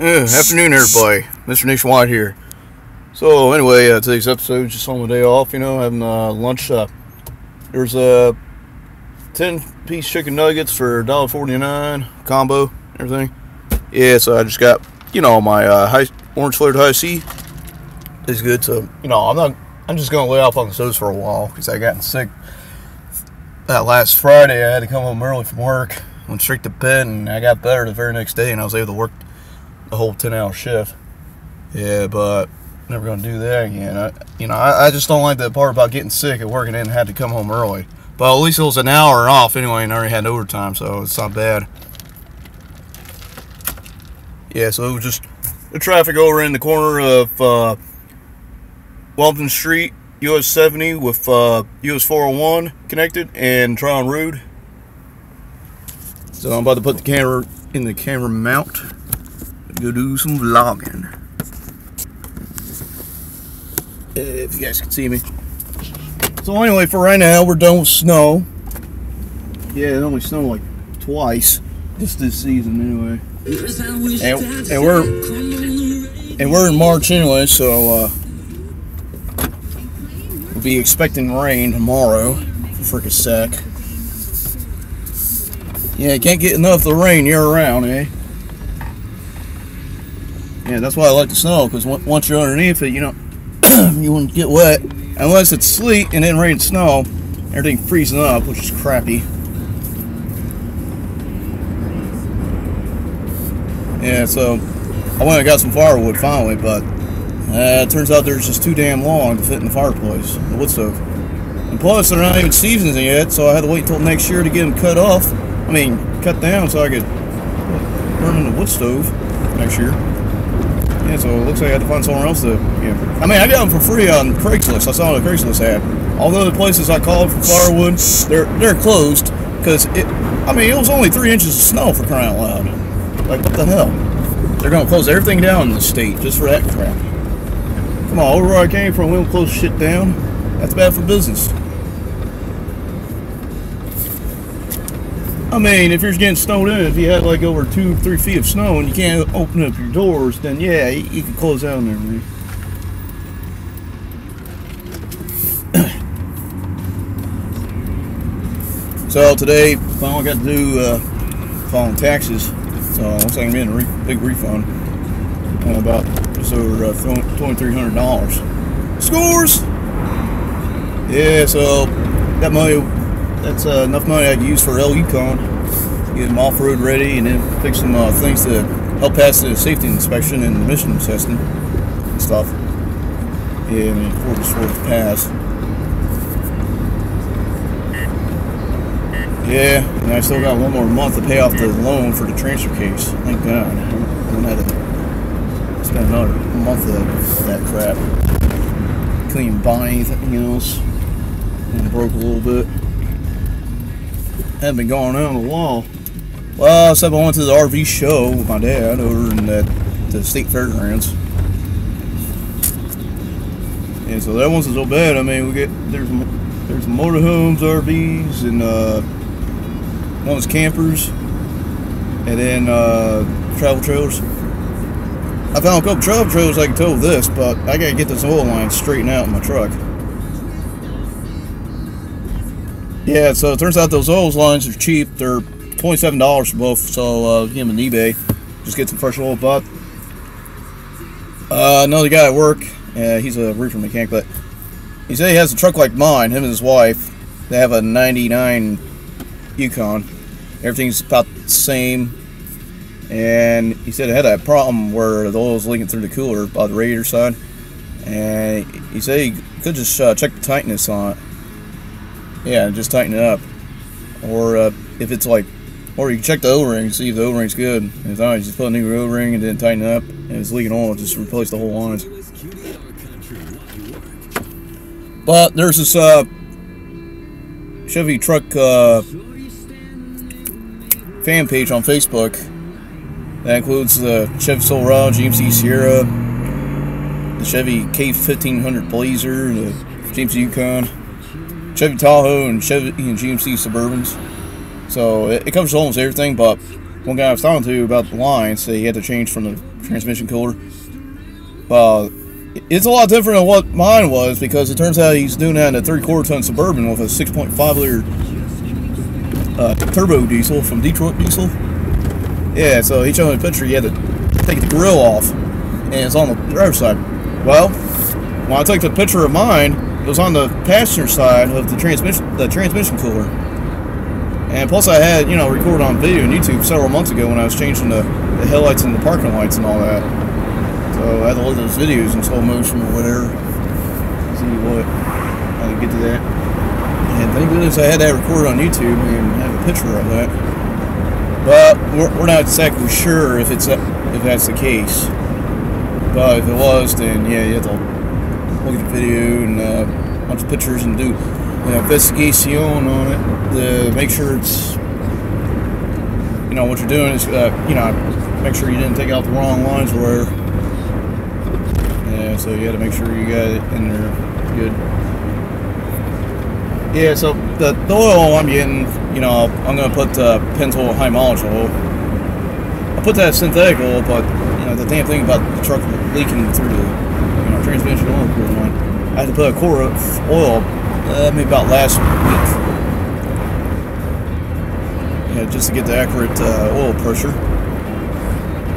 Afternoon, everybody. Mr. Nationwide here. So, anyway, today's episode is just on my day off, having lunch. There's a 10-piece chicken nuggets for $1.49 combo, everything. Yeah, so I just got, my orange flavored high C. It's good, so, I'm just going to lay off on the sodas for a while because I got sick. That last Friday, I had to come home early from work, went straight to bed, and I got better the very next day, and I was able to work the whole 10-hour shift. Yeah, but never gonna do that again. I just don't like that part about getting sick at work and then had to come home early. But at least it was an hour off anyway, and I already had overtime, so it's not bad. Yeah, so it was just the traffic over in the corner of Wellington Street, US 70 with US 401 connected, and Tryon Road. So I'm about to put the camera in the camera mount. Go do some vlogging. If you guys can see me. So anyway, for right now, we're done with snow. Yeah, it only snowed like twice just this season anyway. And we're in March anyway, so we'll be expecting rain tomorrow. For frickin' sec. Yeah, you can't get enough of the rain year round, eh? Yeah, that's why I like the snow, because once you're underneath it, you won't get wet. Unless it's sleet and then rain and snow, everything freezing up, which is crappy. Yeah, so I went and got some firewood finally, but it turns out there's just too damn long to fit in the fireplace, the wood stove. And plus, they're not even seasoned yet, so I had to wait until next year to get them cut down so I could burn in the wood stove next year. Yeah, so it looks like I had to find somewhere else to, I got them for free on Craigslist. I saw what Craigslist ad. All the other places I called for firewood, they're closed, because it was only 3 inches of snow, for crying out loud. Like, what the hell? They're going to close everything down in the state just for that crap. Come on, over where I came from, we don't close shit down. That's bad for business. If you're getting snowed in, if you had like over 2-3 feet of snow and you can't open up your doors, then yeah, you can close down there, man. So today, finally got to do filing taxes. So it looks like I'm getting a big refund, about just over $2,300. Scores! Yeah, so that money. That's enough money I can use for Yukon, get them off-road ready, and then fix some things to help pass the safety inspection and emissions testing and stuff. Yeah, before this was passed. Yeah, and I still got one more month to pay off the loan for the transfer case. Thank God. I don't have to spend another month of that crap. Couldn't even buy anything else. And broke a little bit. Haven't been going out in a while. Well, except I went to the RV show with my dad over in the state fairgrounds. And so that wasn't so bad. There's motorhomes, RVs, and one was campers, and then travel trailers. I found a couple travel trailers I can tow with this, but I gotta get this oil line straightened out in my truck. Yeah, so it turns out those oil lines are cheap. They're $27 for both, so get them on eBay. Just get some fresh oil, but another guy at work, he's a reefer mechanic, but he said he has a truck like mine, him and his wife. They have a 99 Yukon. Everything's about the same, and he said it had that problem where the oil was leaking through the cooler by the radiator side, and he said he could just check the tightness on it. Yeah, just tighten it up. Or if it's like, or you can check the O-ring, see if the O-ring's good. And if not, you just put a new O-ring and then tighten it up. And if it's leaking oil, just replace the whole lines. But there's this Chevy truck fan page on Facebook that includes the Chevy Silverado, GMC Sierra, the Chevy K1500 Blazer, the GMC Yukon, Chevy Tahoe, and Chevy and GMC Suburbans. So it covers almost everything, but one guy I was talking to about the line said he had to change from the transmission cooler. It's a lot different than what mine was, because it turns out he's doing that in a 3/4 ton Suburban with a 6.5 liter turbo diesel from Detroit Diesel. Yeah, so he showed me a picture. He had to take the grill off, and it's on the driver's side. Well, when I took the picture of mine, it was on the passenger side of the transmission cooler. And plus, I had, you know, recorded on video on YouTube several months ago when I was changing the headlights and the parking lights and all that. So I had to look at those videos in slow motion or whatever. See how to get to that. And thank goodness I had that recorded on YouTube and have a picture of that. But we're not exactly sure if that's the case. But if it was, then yeah, you have to look at the video and a bunch of pictures and do an investigation on it to make sure it's, you know, what you're doing is, you know, make sure you didn't take out the wrong lines or whatever. Yeah, so you got to make sure you got it in there good. Yeah, so the oil I'm getting, you know, I'm going to put Pennzoil high mileage oil. I put that synthetic oil, but, you know, the damn thing about the truck leaking through the, you know, transmission oil cooler line, I had to put a quart of oil maybe about last week. Yeah, just to get the accurate oil pressure.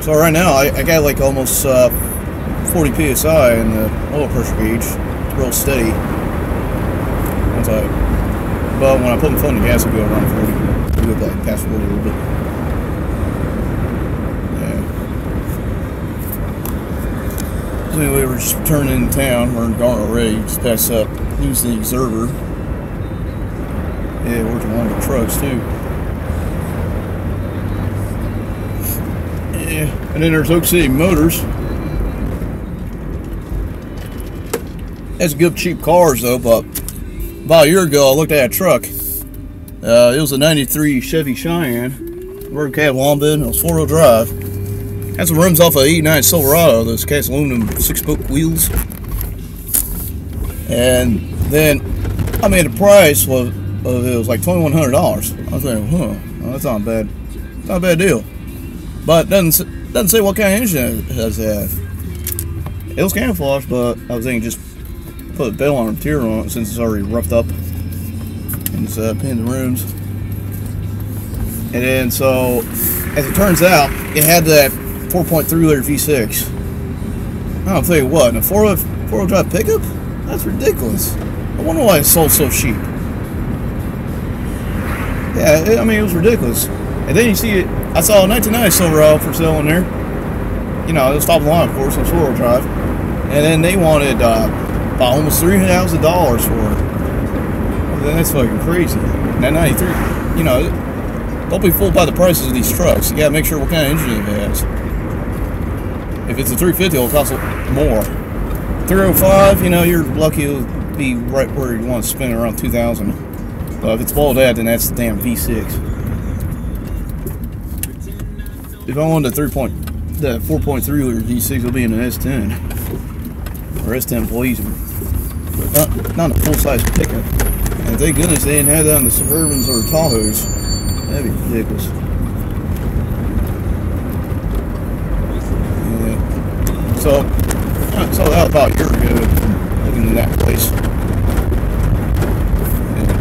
So right now, I got like almost 40 psi in the oil pressure gauge. It's real steady. But when I put my foot in the gas, it'll go around 40. It'll go like past 40 a little bit. Yeah. So anyway, we're just returning in town. We're in Garner already. Just passed up News the Observer. Yeah, working on the trucks too. Yeah, and then there's Oak City Motors. That's good cheap cars though, but about a year ago I looked at a truck. It was a 93 Chevy Cheyenne. Road cab long bed, it was 4-wheel drive. Had some rims off a 89 Silverado, those cast aluminum 6-spoke wheels. And then, I mean, the price it was like $2,100. I was thinking, well, that's not bad. Not a bad deal. But it doesn't say what kind of engine it has to have. It was camouflage, but I was thinking just put a bell on material on it since it's already roughed up. And it's pinned the rims. And then, so, as it turns out, it had that 4.3 liter V6. I'll tell you what, in a four-wheel drive pickup? That's ridiculous. I wonder why it's sold so cheap. Yeah, I mean, it was ridiculous. And then you see it, I saw a 1990 Silverado for sale in there. You know, it was top of the line, of course, on four-wheel drive. And then they wanted about almost $300,000 for it. Well, that's fucking crazy. And that 93, you know, don't be fooled by the prices of these trucks. You gotta make sure what kind of engine it has. If it's a 350, it'll cost more. 305, you know, you're lucky it'll be right where you want to spend around 2,000. But if it's below that, then that's the damn V6. If I wanted the 4.3 liter V6, it'll be in an S10 or S10 Blazer, but not a full size pickup. And thank goodness they didn't have that on the Suburbans or Tahoes. That'd be ridiculous. Yeah. So I saw that about a year ago, looking in that place. Yeah.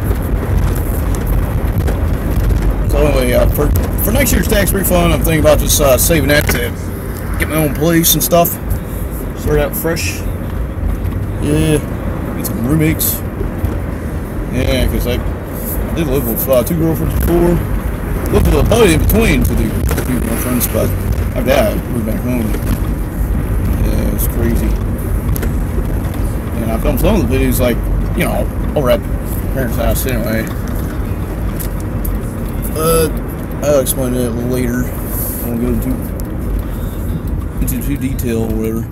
So anyway, for next year's tax refund, I'm thinking about just saving that to get my own place and stuff. Start out fresh. Yeah, get some roommates. Yeah, because I did live with 2 girlfriends before. Lived with a buddy in between to do girlfriends, but my dad moved back home. Yeah, it's crazy. And I filmed some of the videos, like, you know, over at parents' house anyway. I'll explain that a little later. I won't go into too detail or whatever.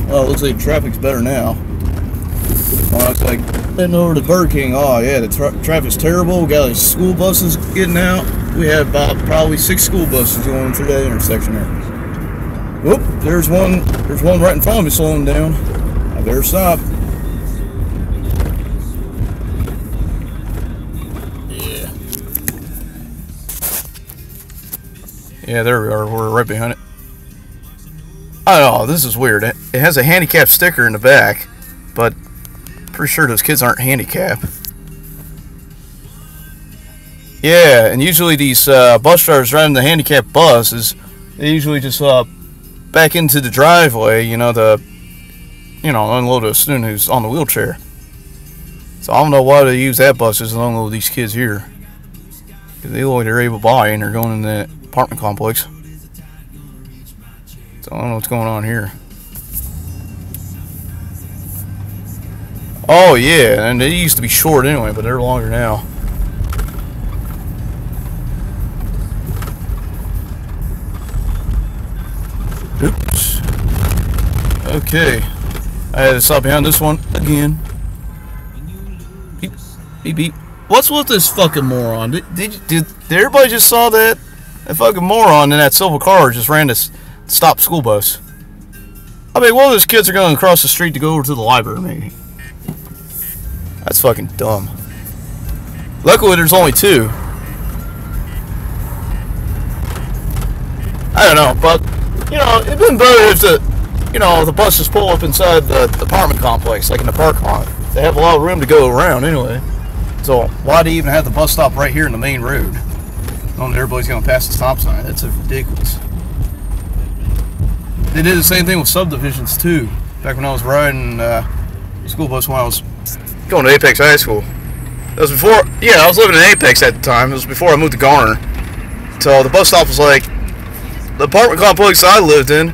Well, it looks like traffic's better now. It's like heading over to Burger King. Oh yeah, the traffic's terrible. We got like school buses getting out. We have about probably 6 school buses going through that intersection there. Whoop! There's one right in front of me slowing down. I better stop. Yeah. Yeah, there we are. We're right behind it. Oh, this is weird. It has a handicap sticker in the back, but pretty sure those kids aren't handicapped. Yeah, and usually these bus drivers driving the handicapped buses, they usually just back into the driveway, unload a student who's on the wheelchair. So I don't know why they use that bus just to unload these kids here. Because they look like they're able to buy and they're going in the apartment complex. So I don't know what's going on here. Oh yeah, and they used to be short anyway, but they're longer now. Oops. Okay. I had to stop behind this one again. Beep, beep, beep. What's with this fucking moron? Did everybody just saw that? That fucking moron in that silver car just ran to stop school bus. I mean, one of those kids are going across the street to go over to the library, maybe. That's fucking dumb. Luckily, there's only two. I don't know, but it'd been better if the buses pull up inside the apartment complex, like in the park lot. They have a lot of room to go around anyway. So why do you even have the bus stop right here in the main road? Knowing that everybody's going to pass the stop sign. That's ridiculous. They did the same thing with subdivisions too. Back when I was riding school bus when I was going to Apex High School. It was before, I was living in Apex at the time. It was before I moved to Garner. So the bus stop was like, the apartment complex I lived in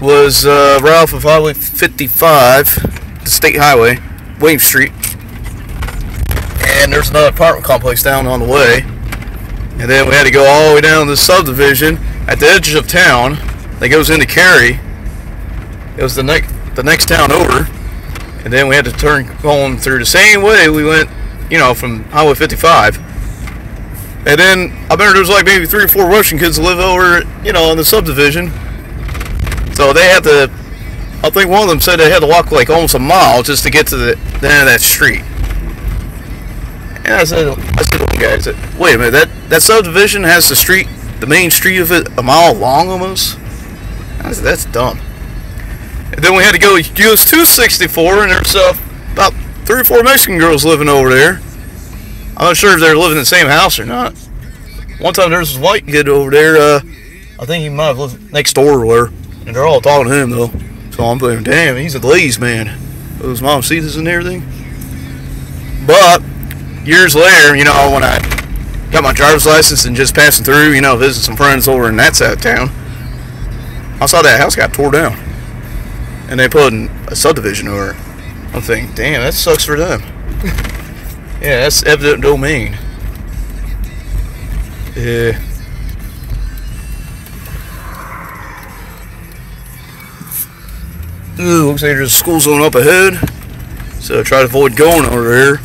was right off of Highway 55, the state highway, William Street. And there's another apartment complex down on the way. And then we had to go all the way down to the subdivision at the edge of town that goes into Cary. It was the next town over. And then we had to turn going through the same way we went, from Highway 55. And then I remember there was like maybe 3 or 4 Russian kids that live over, in the subdivision. So they had to, I think one of them said they had to walk like almost a mile just to get to the end of that street. And I said to one guy, I said, wait a minute, that subdivision has the main street of it a mile long almost? I said, that's dumb. And then we had to go US 264, and there's about 3 or 4 Mexican girls living over there. I'm not sure if they're living in the same house or not. One time there was this white kid over there, I think he might have lived next door or whatever, and they're all talking to him though. So I'm thinking, damn, he's a ladies man. Those mom see this and everything. But years later, when I got my driver's license and just passing through, visiting some friends over in that side of town, I saw that house got tore down. And they put in a subdivision over it. I'm thinking, damn, that sucks for them. Yeah, that's evident domain. Yeah. Ooh, looks like there's a school zone up ahead. So try to avoid going over there.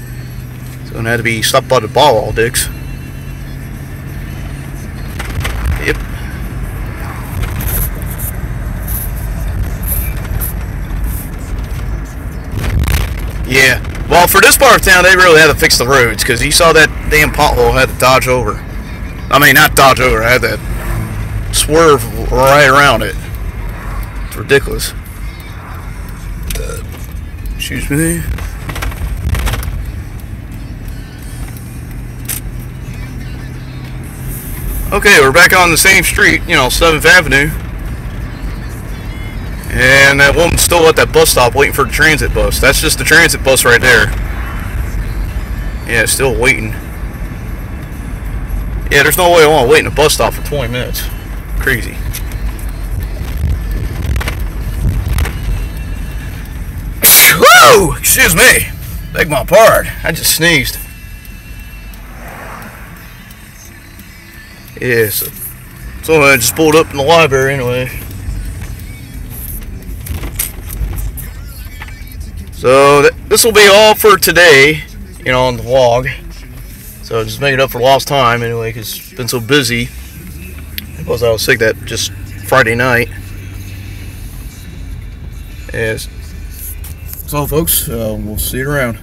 It's gonna have to be stopped by the ball dicks. Yep. Yeah. Well, for this part of town, they really had to fix the roads, because you saw that damn pothole had to dodge over. I mean, not dodge over, I had to swerve right around it. It's ridiculous. Excuse me. Okay, we're back on the same street, 7th Avenue. And that woman's still at that bus stop waiting for the transit bus. That's just the transit bus right there. Yeah, still waiting. Yeah, there's no way I want to wait in a bus stop for 20 minutes. Crazy. Whoa! Excuse me. Beg my pardon. I just sneezed. Yeah, so I just pulled up in the library anyway. So this will be all for today, on the vlog. So just make it up for lost time anyway, because it's been so busy. Because I was sick that just Friday night. Yes. So folks, we'll see you around.